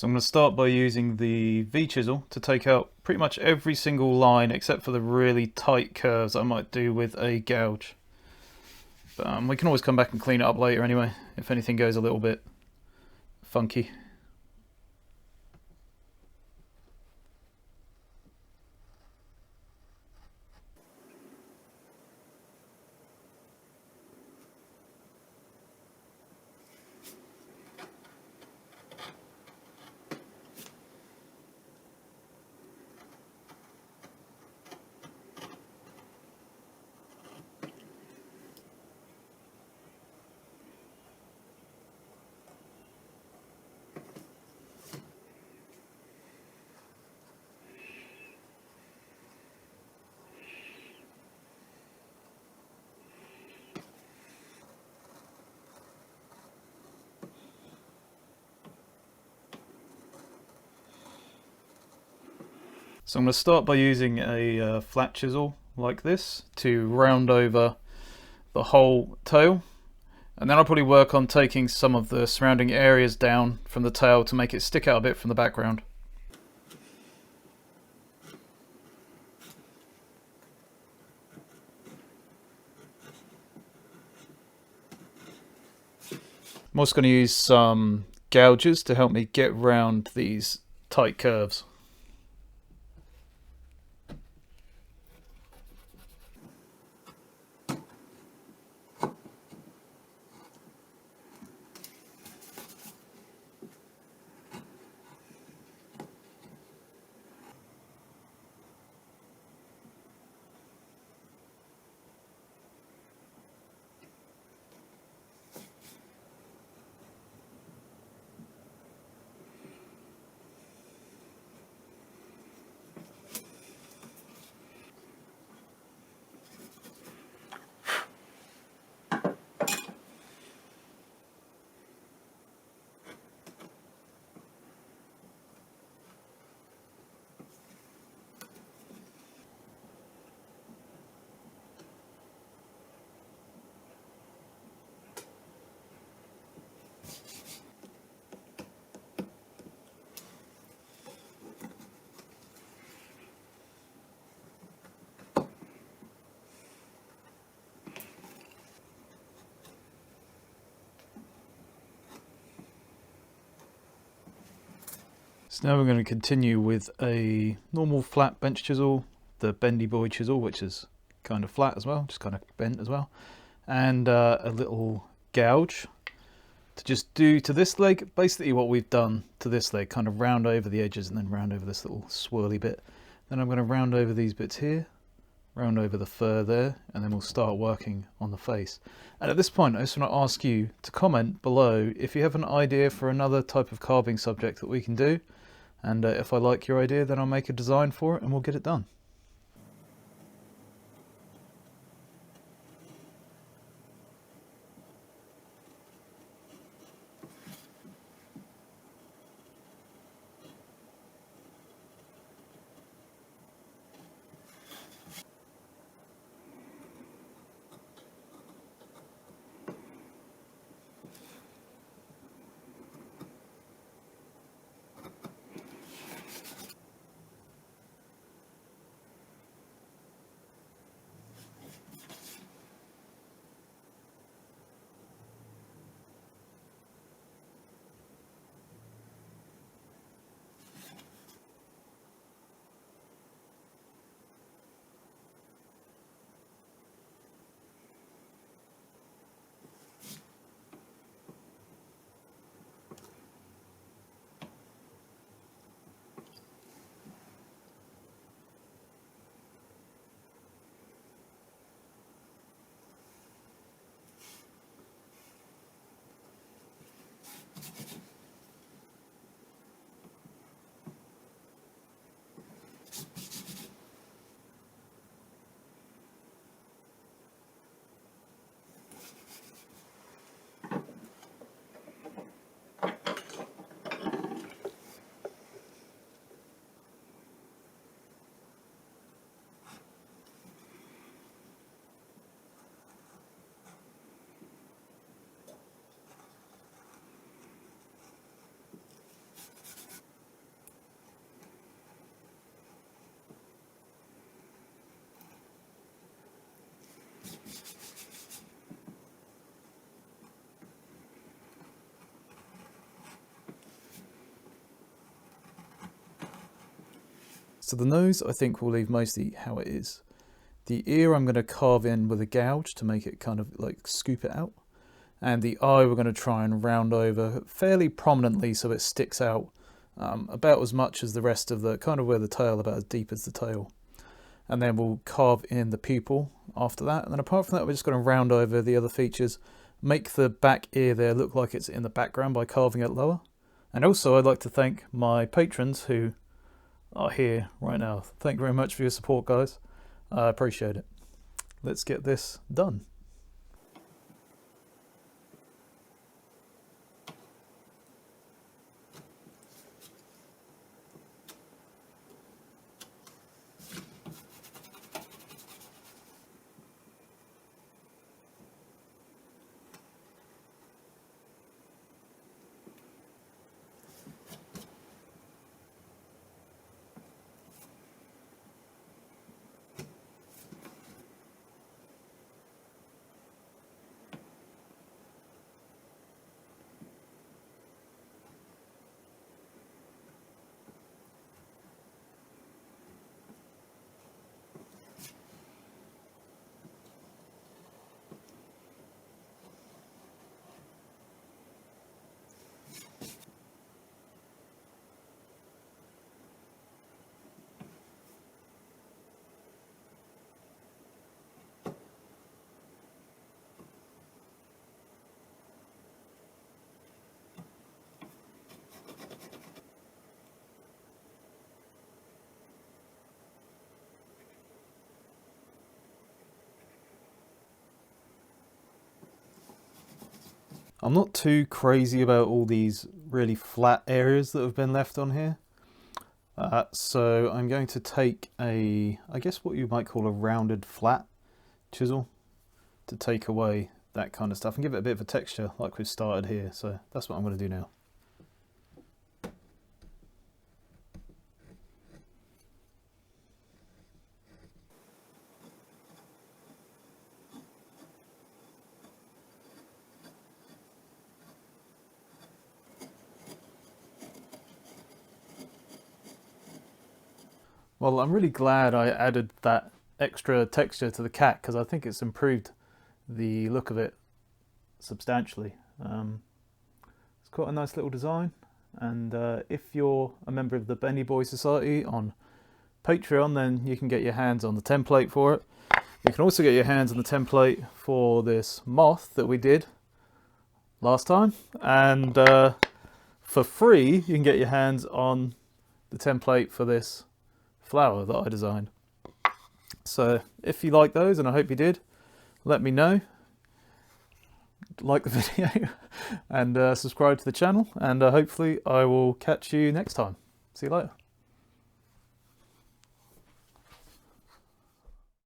So I'm going to start by using the V chisel to take out pretty much every single line except for the really tight curves I might do with a gouge. But we can always come back and clean it up later anyway, if anything goes a little bit funky. So I'm going to start by using a flat chisel like this to round over the whole tail, and then I'll probably work on taking some of the surrounding areas down from the tail to make it stick out a bit from the background. I'm also going to use some gouges to help me get round these tight curves. So now we're going to continue with a normal flat bench chisel, the bendy boy chisel, which is kind of flat as well, just kind of bent as well, and a little gouge to just do to this leg basically what we've done to this leg, kind of round over the edges and then round over this little swirly bit. Then I'm going to round over these bits here, round over the fur there, and then we'll start working on the face. And at this point I just want to ask you to comment below if you have an idea for another type of carving subject that we can do, and if I like your idea then I'll make a design for it and we'll get it done. So the nose I think we'll leave mostly how it is. The ear I'm going to carve in with a gouge to make it kind of like scoop it out. And the eye we're going to try and round over fairly prominently so it sticks out about as much as the rest of the, kind of where the tail, about as deep as the tail. And then we'll carve in the pupil after that. And then apart from that, we're just going to round over the other features, make the back ear there look like it's in the background by carving it lower. And also I'd like to thank my patrons who are here right now. Thank you very much for your support, guys. I appreciate it. Let's get this done. I'm not too crazy about all these really flat areas that have been left on here. So I'm going to take I guess what you might call a rounded flat chisel to take away that kind of stuff and give it a bit of a texture like we've started here. So that's what I'm going to do now. Well, I'm really glad I added that extra texture to the cat because I think it's improved the look of it substantially. It's quite a nice little design, and if you're a member of the Bendy Boy Society on Patreon, then you can get your hands on the template for it. You can also get your hands on the template for this moth that we did last time, and for free you can get your hands on the template for this flower that I designed. So if you like those, and I hope you did, let me know. Like the video and subscribe to the channel, and hopefully I will catch you next time. See you later.